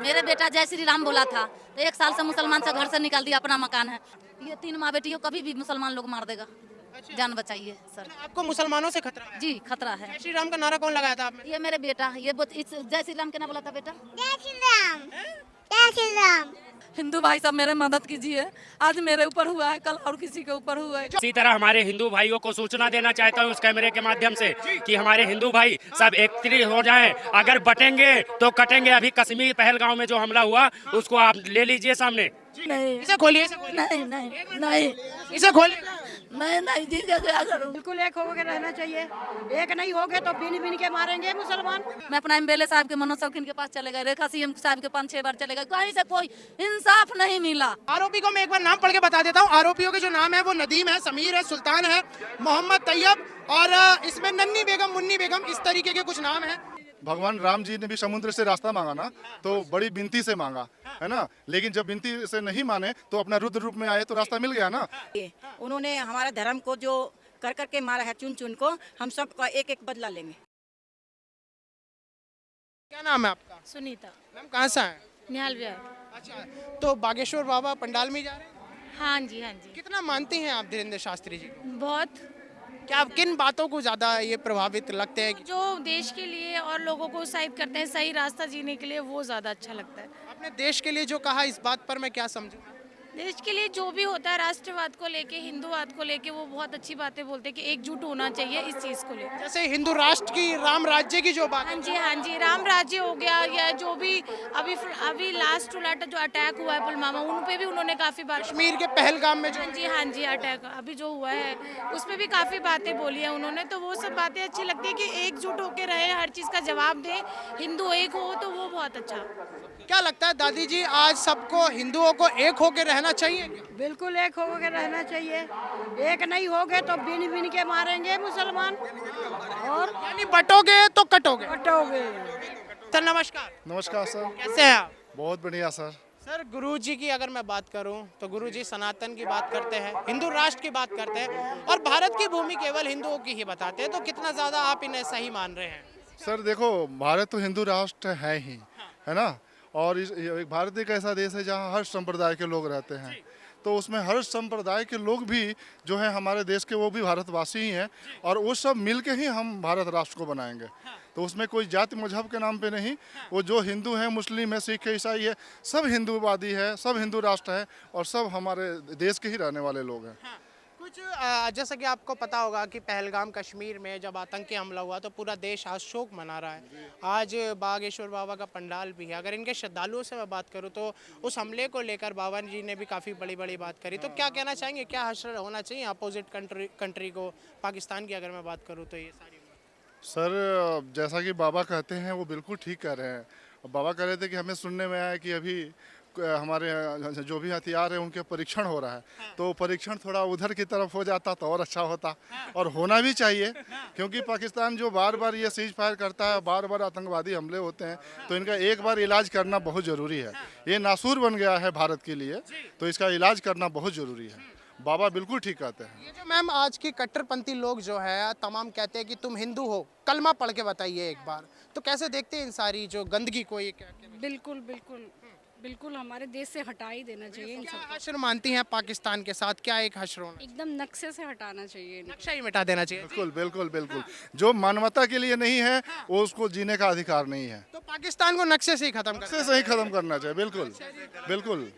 मेरे बेटा जय श्री राम बोला था तो 1 साल से मुसलमान से घर से निकाल दिया, अपना मकान है। ये 3 माँ बेटियों कभी भी मुसलमान लोग मार देगा। जान बचाइए सर। आपको मुसलमानों से खतरा है? जी खतरा है। जय श्री राम का नारा कौन लगाया था आपने? ये मेरे बेटा, ये जय श्री राम के ना बोला था बेटा। जय श्री राम, जय श्री राम। हिंदू भाई सब मेरे मदद कीजिए, आज मेरे ऊपर हुआ है, कल और किसी के ऊपर हुआ है। इसी तरह हमारे हिंदू भाइयों को सूचना देना चाहता हूँ उस कैमरे के माध्यम से कि हमारे हिंदू भाई सब एकत्रित हो जाएं। अगर बटेंगे तो कटेंगे। अभी कश्मीर पहलगांव में जो हमला हुआ उसको आप ले लीजिए सामने। नहीं इसे खोलिए, नहीं नहीं नहीं इसे खोलिए। नहीं जी, क्या करूं? बिल्कुल एक होकर रहना चाहिए। एक नहीं होगे तो बिन बिन के मारेंगे मुसलमान। मैं अपना एमएलए साहब के, मनोज शौकीन के पास चले गए, रेखा सीएम साहब के 5-6 बार चले गए, कहीं से कोई इंसाफ नहीं मिला। आरोपी को मैं एक बार नाम पढ़ के बता देता हूँ। आरोपियों के जो नाम है वो नदीम है, समीर है, सुल्तान है, मोहम्मद तैयब और इसमें नन्नी बेगम, मुन्नी बेगम, इस तरीके के कुछ नाम है। भगवान राम जी ने भी समुद्र से रास्ता मांगा ना, तो बड़ी विनती से मांगा है ना, लेकिन जब विनती से नहीं माने तो अपना रुद्र रूप में आए तो रास्ता मिल गया ना। उन्होंने हमारा धर्म को जो कर करके मारा है, चुन चुन को, हम सब का एक एक बदला लेंगे। क्या नाम है आपका? सुनीता। मैम कहाँ से आए? निहाल विहार। अच्छा, तो बागेश्वर बाबा पंडाल में जा रहे हैं? हाँ जी, हाँ जी। कितना मानती हैं आप धीरेन्द्र शास्त्री जी को? बहुत। क्या आप किन बातों को ज्यादा ये प्रभावित लगते हैं? जो देश के लिए और लोगों को उत्साहित करते हैं सही रास्ता जीने के लिए, वो ज़्यादा अच्छा लगता है। आपने देश के लिए जो कहा, इस बात पर मैं क्या समझूं? देश के लिए जो भी होता है, राष्ट्रवाद को लेके, हिंदूवाद को लेके, वो बहुत अच्छी बातें बोलते हैं कि एकजुट होना चाहिए इस चीज़ को लेकर। जैसे हिंदू राष्ट्र की, राम राज्य की जो बात हाँ जी, हाँ जी, राम राज्य हो गया, या जो भी अभी लास्ट जो अटैक हुआ है पुलवामा, उन पे भी उन्होंने काफ़ी बात। कश्मीर के पहलगाम में जो हाँ जी, हाँ जी, अटैक अभी जो हुआ है उसमें भी काफ़ी बातें बोली है उन्होंने, तो वो सब बातें अच्छी लगती है कि एकजुट होकर रहे, हर चीज़ का जवाब दें, हिंदू एक हो तो वो बहुत अच्छा। क्या लगता है दादी जी, आज सबको, हिंदुओं को एक होकर रहना चाहिए क्या? बिल्कुल एक होकर रहना चाहिए। एक नहीं होगे तो बिन बिन के मारेंगे मुसलमान और यानी बटोगे तो कटोगे। कटोगे। सर नमस्कार। नमस्कार सर। कैसे हैं आप? बहुत बढ़िया सर। सर गुरु जी की अगर मैं बात करूं तो गुरु जी सनातन की बात करते हैं, हिंदू राष्ट्र की बात करते हैं और भारत की भूमि केवल हिंदुओं की ही बताते हैं, तो कितना ज्यादा आप इन्हें सही मान रहे हैं? सर देखो, भारत तो हिंदू राष्ट्र है ही, है ना, और भारत एक ऐसा देश है जहाँ हर संप्रदाय के लोग रहते हैं, तो उसमें हर संप्रदाय के लोग भी जो है हमारे देश के, वो भी भारतवासी ही हैं, और वो सब मिल के ही हम भारत राष्ट्र को बनाएंगे। तो उसमें कोई जाति मजहब के नाम पे नहीं, वो जो हिंदू है, मुस्लिम है, सिख है, ईसाई है, सब हिंदूवादी है, सब हिंदू राष्ट्र है और सब हमारे देश के ही रहने वाले लोग हैं। कुछ जैसा कि आपको पता होगा कि पहलगाम कश्मीर में जब आतंकी हमला हुआ तो पूरा देश आज शोक मना रहा है। आज बागेश्वर बाबा का पंडाल भी है। अगर इनके श्रद्धालुओं से मैं बात करूं तो उस हमले को लेकर बाबा जी ने भी काफ़ी बड़ी बड़ी बात करी, तो क्या कहना चाहेंगे, क्या हश्र होना चाहिए अपोजिट कंट्री को, पाकिस्तान की अगर मैं बात करूँ तो? ये सारी सर जैसा कि बाबा कहते हैं वो बिल्कुल ठीक कह रहे हैं। बाबा कह रहे थे कि हमें सुनने में आया कि अभी हमारे जो भी हथियार है उनके परीक्षण हो रहा है, तो परीक्षण थोड़ा उधर की तरफ हो जाता तो और अच्छा होता, और होना भी चाहिए, क्योंकि पाकिस्तान जो बार बार ये सीज फायर करता है, बार बार आतंकवादी हमले होते हैं, तो इनका एक बार इलाज करना बहुत ज़रूरी है। ये नासूर बन गया है भारत के लिए, तो इसका इलाज करना बहुत ज़रूरी है। बाबा बिल्कुल ठीक कहते हैं। ये जो मैम आज की कट्टरपंथी लोग जो है तमाम कहते हैं कि तुम हिंदू हो, कलमा पढ़ के बताइए एक बार, तो कैसे देखते हैं इन सारी जो गंदगी को? ये क्या बिल्कुल बिल्कुल बिल्कुल हमारे देश से हटा ही देना चाहिए इन क्या सबको। हश्र मानती हैं पाकिस्तान के साथ? क्या एक हश्र होना, एकदम नक्शे से हटाना चाहिए इनको। नक्शा ही मिटा देना चाहिए? बिल्कुल बिल्कुल बिल्कुल, जो मानवता के लिए नहीं है वो उसको जीने का अधिकार नहीं है। तो पाकिस्तान को नक्शे से ही खत्म नक्शे से ही खत्म करना चाहिए। बिल्कुल बिल्कुल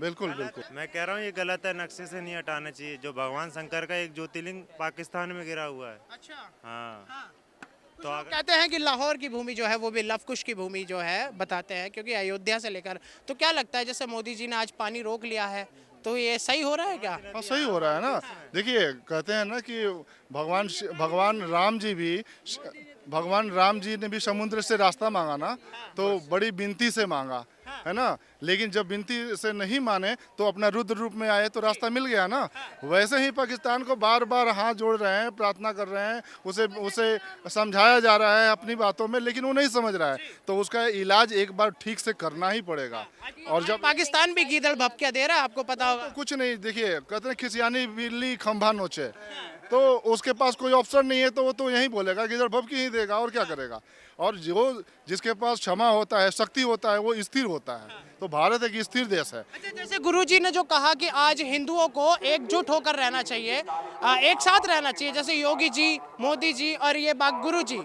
बिल्कुल बिल्कुल। मैं कह रहा हूँ ये गलत है, नक्शे से नहीं हटाना चाहिए। जो भगवान शंकर का एक ज्योतिर्लिंग पाकिस्तान में गिरा हुआ है। अच्छा, हाँ, तो कहते हैं कि लाहौर की भूमि जो है वो भी लवकुश की भूमि जो है बताते हैं, क्योंकि अयोध्या से लेकर, तो क्या लगता है जैसे मोदी जी ने आज पानी रोक लिया है, तो ये सही हो रहा है क्या? हाँ सही हो रहा है ना। देखिए कहते हैं ना कि भगवान राम जी ने भी समुद्र से रास्ता मांगा ना, तो बड़ी विनती से मांगा है ना, लेकिन जब विनती से नहीं माने तो अपना रुद्र रूप में आए तो रास्ता मिल गया ना। वैसे ही पाकिस्तान को बार बार हाथ जोड़ रहे हैं, प्रार्थना कर रहे हैं, उसे समझाया जा रहा है अपनी बातों में, लेकिन वो नहीं समझ रहा है, तो उसका इलाज एक बार ठीक से करना ही पड़ेगा। और जब पाकिस्तान भी गीदड़ भपकिया दे रहा है, आपको पता होगा। कुछ नहीं, देखिए कहते हैं खिसियानी बिल्ली खंभा नोचे, तो उसके पास कोई ऑप्शन नहीं है, तो वो तो यही बोलेगा कि इधर भभकी ही देगा और क्या करेगा। और जो जिसके पास क्षमा होता है, शक्ति होता है, वो स्थिर होता है। तो भारत एक स्थिर देश है। अच्छा, जैसे गुरुजी ने जो कहा कि आज हिंदुओं को एकजुट होकर रहना चाहिए, एक साथ रहना चाहिए, जैसे योगी जी, मोदी जी और ये बात गुरुजी,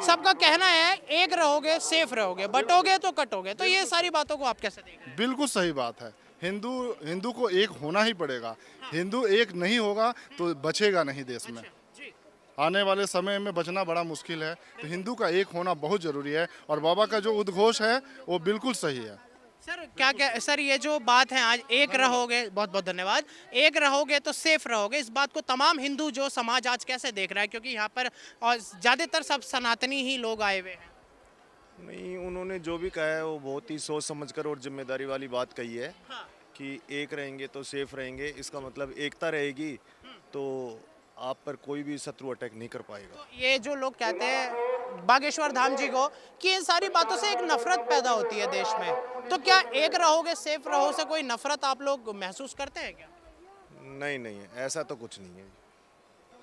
सबका कहना है एक रहोगे सेफ रहोगे, बटोगे तो कटोगे। तो ये सारी बातों को आप कैसे देख रहे हैं? बिल्कुल सही बात है। हिंदू को एक होना ही पड़ेगा। हिंदू एक नहीं होगा तो बचेगा नहीं देश में। आने वाले समय में बचना बड़ा मुश्किल है। तो हिंदू का एक होना बहुत जरूरी है। और बाबा का जो उद्घोष है वो बिल्कुल सही है। सर क्या सर ये जो बात है आज एक रहोगे, बहुत बहुत धन्यवाद, एक रहोगे तो सेफ रहोगे, इस बात को तमाम हिंदू जो समाज आज कैसे देख रहा है? क्योंकि यहाँ पर और ज़्यादातर सब सनातनी ही लोग आए हुए हैं। नहीं, उन्होंने जो भी कहा है वो बहुत ही सोच समझकर और जिम्मेदारी वाली बात कही है कि एक रहेंगे तो सेफ रहेंगे। इसका मतलब एकता रहेगी तो आप पर कोई भी शत्रु अटैक नहीं कर पाएगा। तो ये जो लोग कहते हैं बागेश्वर धाम जी को कि इन सारी बातों से एक नफरत पैदा होती है देश में, तो क्या एक रहोगे सेफ रहो से कोई नफरत आप लोग महसूस करते हैं क्या? नहीं नहीं, ऐसा तो कुछ नहीं है।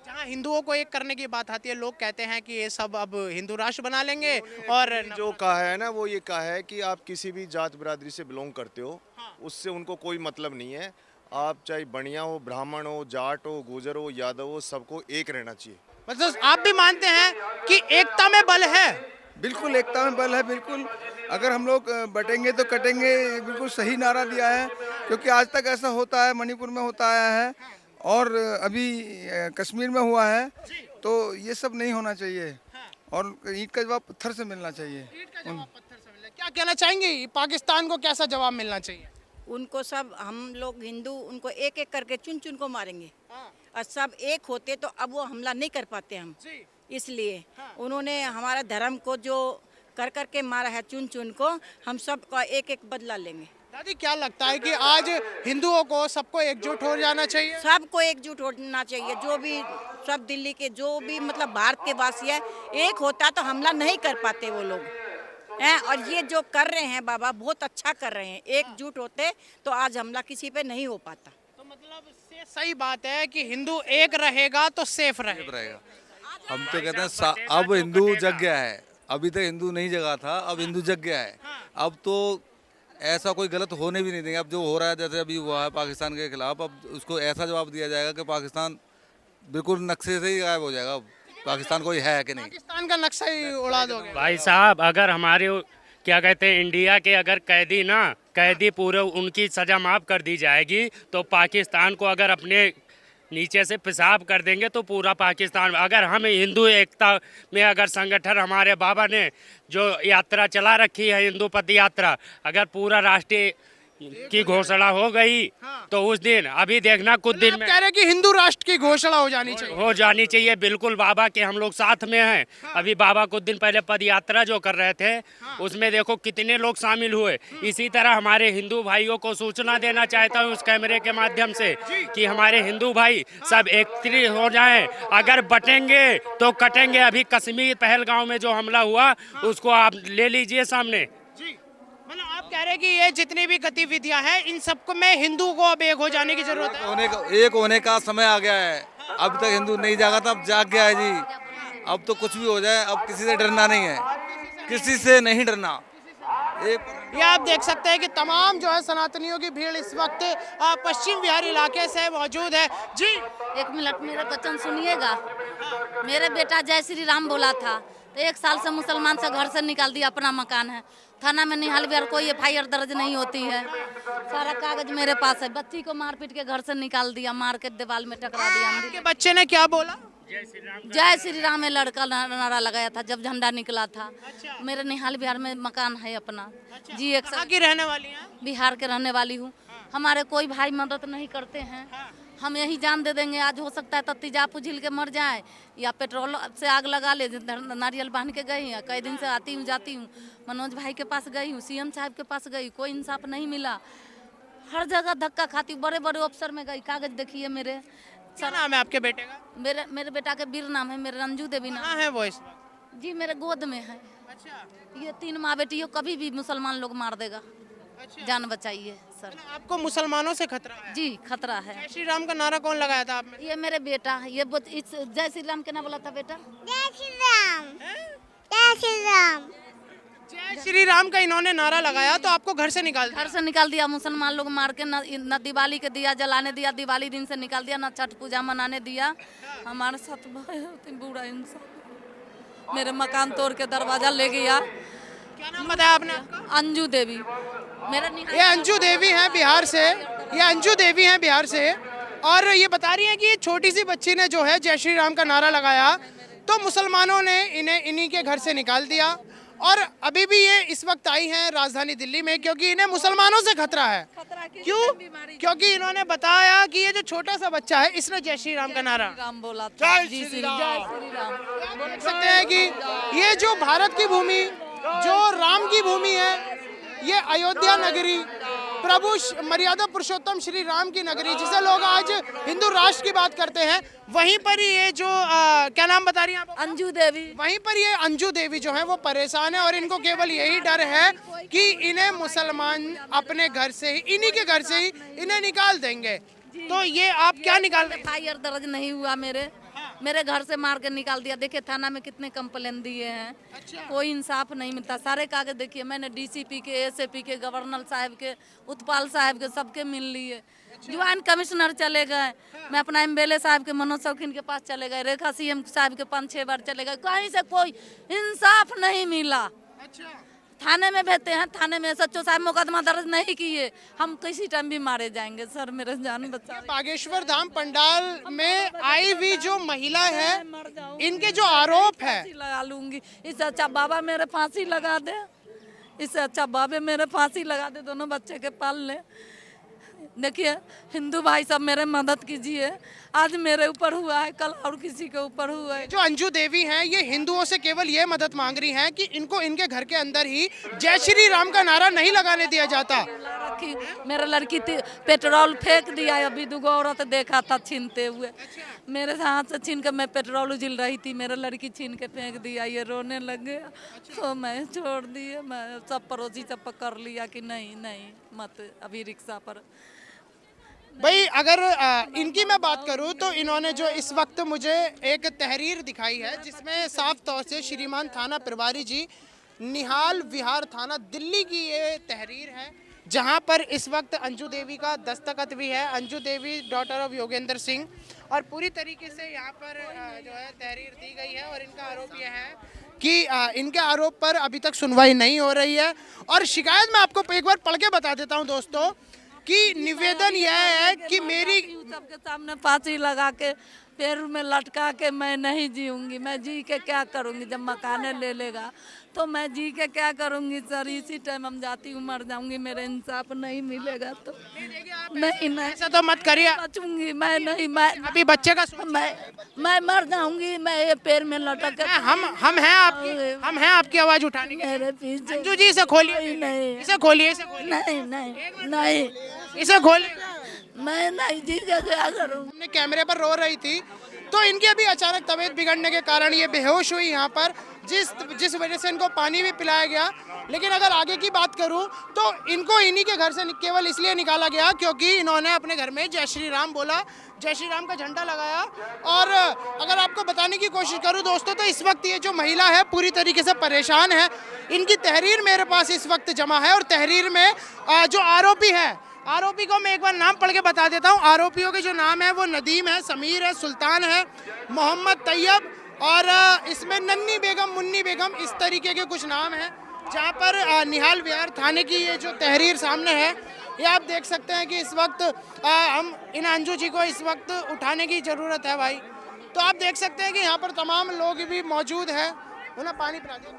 जहाँ हिंदुओं को एक करने की बात आती है, लोग कहते हैं कि ये सब अब हिंदू राष्ट्र बना लेंगे। और जो कहा है ना, वो ये कहा है कि आप किसी भी जात बिरादरी से बिलोंग करते हो, उससे उनको कोई मतलब नहीं है। आप चाहे बनिया हो, ब्राह्मण हो, जाट हो, गुजर हो, यादव हो, सबको एक रहना चाहिए। मतलब आप भी मानते हैं कि एकता में बल है? बिल्कुल एकता में बल है, बिल्कुल। अगर हम लोग बटेंगे तो कटेंगे, बिल्कुल सही नारा दिया है। क्योंकि आज तक ऐसा होता है, मणिपुर में होता आया है और अभी कश्मीर में हुआ है। तो ये सब नहीं होना चाहिए और ईंट का जवाब पत्थर से मिलना चाहिए। क्या कहना चाहेंगे, पाकिस्तान को कैसा जवाब मिलना चाहिए? उनको सब हम लोग हिंदू उनको एक एक करके चुन चुन को मारेंगे और सब एक होते तो अब वो हमला नहीं कर पाते हम। इसलिए उन्होंने हमारा धर्म को जो कर कर के मारा है चुन चुन को, हम सब का एक एक बदला लेंगे। दादी क्या लगता है कि आज हिंदुओं को सबको एकजुट हो जाना चाहिए? सबको एकजुट होना चाहिए। जो भी सब दिल्ली के जो भी मतलब भारत के वासी है, एक होता तो हमला नहीं कर पाते वो लोग हैं। और ये जो कर रहे हैं बाबा बहुत अच्छा कर रहे हैं। एकजुट होते तो आज हमला किसी पे नहीं हो पाता। तो मतलब सही बात है कि हिंदू एक रहेगा तो सेफ रहेगा। हम तो कहते हैं अब हिंदू जग गया है। अभी तक हिंदू नहीं जगा था, अब हिंदू जग गया है। अब तो ऐसा कोई गलत होने भी नहीं देंगे। अब जो हो रहा है, जैसे अभी हुआ है पाकिस्तान के खिलाफ, अब उसको ऐसा जवाब दिया जाएगा कि पाकिस्तान बिल्कुल नक्शे से ही गायब हो जाएगा। अब पाकिस्तान कोई है कि नहीं, पाकिस्तान का नक्शा ही उड़ा दोगे। भाई साहब, अगर हमारे क्या कहते हैं इंडिया के अगर कैदी पूरे उनकी सजा माफ कर दी जाएगी, तो पाकिस्तान को अगर अपने नीचे से पेशाब कर देंगे तो पूरा पाकिस्तान। अगर हम हिंदू एकता में अगर संगठन हमारे बाबा ने जो यात्रा चला रखी है, हिंदू पथ यात्रा, अगर पूरा राष्ट्रीय की घोषणा हो गई तो उस दिन अभी देखना कुछ दिन में कह रहे कि हिंदू राष्ट्र की घोषणा हो जानी चाहिए। बिल्कुल बाबा के हम लोग साथ में हैं। अभी बाबा कुछ दिन पहले पद यात्रा जो कर रहे थे, उसमें देखो कितने लोग शामिल हुए। इसी तरह हमारे हिंदू भाइयों को सूचना देना चाहता हूँ उस कैमरे के माध्यम से कि हमारे हिंदू भाई सब एकत्रित हो जाएं। अगर बटेंगे तो कटेंगे। अभी कश्मीर पहलगांव में जो हमला हुआ उसको आप ले लीजिए सामने। मतलब आप कह रहे हैं कि ये जितनी भी गतिविधियां हैं, इन सबको में हिंदू को अब एक हो जाने की जरूरत है। एक होने का समय आ गया है। अब तक हिंदू नहीं जागा था, अब जाग गया है जी। अब तो कुछ भी हो जाए, अब किसी से डरना नहीं है, किसी से नहीं डरना। ये आप देख सकते हैं कि तमाम जो है सनातनियों की भीड़ इस वक्त पश्चिम बिहार इलाके से मौजूद है। जी एक मिनट मेरा वचन सुनिएगा। मेरे बेटा जय श्री राम बोला था तो 1 साल से मुसलमान से घर से निकाल दिया। अपना मकान है, थाना में निहाल बिहार कोई FIR दर्ज नहीं होती है। सारा कागज मेरे पास है। बच्ची को मार पीट के घर से निकाल दिया, मार के दीवार में टकरा दिया। आपके बच्चे ने क्या बोला? जय श्री राम में लड़का नारा लगाया था जब झंडा निकला था। मेरे निहाल बिहार में मकान है अपना। जी 1 साल की रहने वाली हैं? बिहार के रहने वाली हूँ। हमारे कोई भाई मदद नहीं करते हैं। हम यही जान दे देंगे। आज हो सकता है तो तेजाब झील के मर जाए या पेट्रोल से आग लगा ले। नारियल बांध के गई हैं, कई दिन से आती हूँ जाती हूँ। मनोज भाई के पास गई हूँ, CM साहब के पास गई, कोई इंसाफ नहीं मिला। हर जगह धक्का खाती हूँ। बड़े बड़े अफसर में गई, कागज देखिए मेरे। क्या नाम है आपके बेटे का? मेरे बेटा के वीर नाम है, मेरे रंजू देवी नाम है। वो इस वक्त जी मेरे गोद में है। ये 3 माँ बेटियों कभी भी मुसलमान लोग मार देगा। जान बचाइए सर। आपको मुसलमानों से खतरा है? जी खतरा है। जय श्री राम का नारा कौन लगाया था आप में? ये मेरे बेटा, ये जय श्री राम के ना बोला था बेटा। जय श्री राम, जय श्री राम। जय श्री राम का इन्होंने नारा लगाया तो आपको घर से निकाल दिया? घर से निकाल दिया, मुसलमान लोग मार के न दिवाली के दिया जलाने दिया, दिवाली दिन से निकाल दिया, न छठ पूजा मनाने दिया। हमारे साथ बुरा इंसान मेरे मकान तोड़ के दरवाजा ले गया। क्या नाम बताया आपने आपका? अंजू देवी। मेरा ये अंजू देवी हैं बिहार से, ये अंजू देवी हैं बिहार से, और ये बता रही हैं कि ये छोटी सी बच्ची ने जो है जय श्री राम का नारा लगाया तो मुसलमानों ने इन्हीं के घर से निकाल दिया। और अभी भी ये इस वक्त आई हैं राजधानी दिल्ली में क्योंकि इन्हें मुसलमानों से खतरा है। क्यों? क्योंकि इन्होंने बताया कि ये जो छोटा सा बच्चा है इसने जय श्री राम का नारा राम बोला था। जय श्री राम। देख सकते हैं कि ये जो भारत की भूमि, जो राम की भूमि है, ये अयोध्या नगरी, प्रभु मर्यादा पुरुषोत्तम श्री राम की नगरी, जिसे लोग आज हिंदू राष्ट्र की बात करते हैं, वहीं पर ये जो क्या नाम बता रही हैं आप? अंजू देवी। वहीं पर ये अंजू देवी जो है वो परेशान है और इनको केवल यही डर है कि इन्हें मुसलमान अपने घर से ही, इन्हीं के घर से ही इन्हें निकाल देंगे। तो ये आप क्या निकाल रहे? FIR दर्ज नहीं हुआ मेरे घर से मार के निकाल दिया। देखिए थाना में कितने कंप्लेन दिए हैं। कोई इंसाफ नहीं मिलता। सारे कागज देखिए, मैंने DCP के, SAP के, गवर्नर साहब के, उत्पाल साहब के, सबके मिल लिए। ज्वाइंट कमिश्नर चले गए, मैं अपना MLA साहब के मनोज शौकीन के पास चले गए, रेखा CM साहब के 5-6 बार चले गए, कहीं से कोई इंसाफ नहीं मिला। थाने में भेजते हैं, थाने में SHO साहब मुकदमा दर्ज नहीं किए, हम किसी टाइम भी मारे जाएंगे। सर मेरे जान बचा। बागेश्वर धाम पंडाल में आई हुई जो महिला है, इनके जो आरोप है, लगा लूंगी। इससे अच्छा बाबा मेरे फांसी लगा दे, इससे अच्छा बाबे मेरे फांसी लगा दे, दोनों बच्चे के पाल ले। देखिए हिंदू भाई सब मेरे मदद कीजिए। आज मेरे ऊपर हुआ है, कल और किसी के ऊपर हुआ है। जो अंजू देवी हैं ये हिंदुओं से केवल ये मदद मांग रही हैं कि इनको इनके घर के अंदर ही जय श्री राम का नारा नहीं लगाने दिया जाता। मेरा लड़की पेट्रोल फेंक दिया, अभी 2 औरत देखा था छीनते हुए। मेरे हाथ से छीन के मैं पेट्रोल उजिल रही थी, मेरा लड़की छीन के फेंक दिया, ये रोने लग गया। तो मैं छोड़ दिए, मैं सब पड़ोसी सब पकड़ लिया कि नहीं नहीं मत अभी रिक्शा पर। भाई अगर इनकी मैं बात करूं तो इन्होंने जो इस वक्त मुझे एक तहरीर दिखाई है जिसमें साफ तौर से श्रीमान थाना प्रभारी जी निहाल विहार थाना दिल्ली की ये तहरीर है, जहां पर इस वक्त अंजू देवी का दस्तखत भी है। अंजू देवी डॉटर ऑफ योगेंद्र सिंह, और पूरी तरीके से यहाँ पर जो है तहरीर दी गई है। और इनका आरोप यह है कि इनके आरोप पर अभी तक सुनवाई नहीं हो रही है। और शिकायत मैं आपको एक बार पढ़ के बता देता हूँ दोस्तों कि निवेदन यह है कि मेरी सबके सामने फांसी लगा के पैर में लटका के मैं नहीं जीऊंगी। मैं जी के क्या करूंगी? जब मकाने ले लेगा तो मैं जी के क्या करूंगी सर? इसी टाइम हम जाती हूँ, मर जाऊंगी, मेरे इंसाफ नहीं मिलेगा तो नहीं ऐसा तो मत करिए, बचूंगी मैं नहीं। मैं अभी बच्चे का मैं मर जाऊंगी, मैं ये पैर में लटक के। हम हैं आपकी आवाज उठाने के। मेरे पीछे अंजू जी इसे खोलिए, नहीं इसे खोलिए, इसे खोलिए। नहीं नहीं नहीं इसे खोलिए। मैं नहीं जी के क्या करूँ? हमने कैमरे पर रो रही थी तो इनकी अभी अचानक तबीयत बिगड़ने के कारण ये बेहोश हुई यहाँ पर, जिस वजह से इनको पानी भी पिलाया गया। लेकिन अगर आगे की बात करूँ तो इनको इन्हीं के घर से केवल इसलिए निकाला गया क्योंकि इन्होंने अपने घर में जय श्री राम बोला, जय श्री राम का झंडा लगाया। और अगर आपको बताने की कोशिश करूँ दोस्तों तो इस वक्त ये जो महिला है पूरी तरीके से परेशान है। इनकी तहरीर मेरे पास इस वक्त जमा है और तहरीर में जो आरोपी है, आरोपी को मैं एक बार नाम पढ़ के बता देता हूँ। आरोपियों के जो नाम है वो नदीम है, समीर है, सुल्तान है, मोहम्मद तैयब और इसमें नन्नी बेगम, मुन्नी बेगम, इस तरीके के कुछ नाम हैं। जहाँ पर निहाल विहार थाने की ये जो तहरीर सामने है, ये आप देख सकते हैं कि इस वक्त हम इन अंजू जी को इस वक्त उठाने की ज़रूरत है भाई। तो आप देख सकते हैं कि यहाँ पर तमाम लोग भी मौजूद हैं। उन्हें पानी पिला दिया।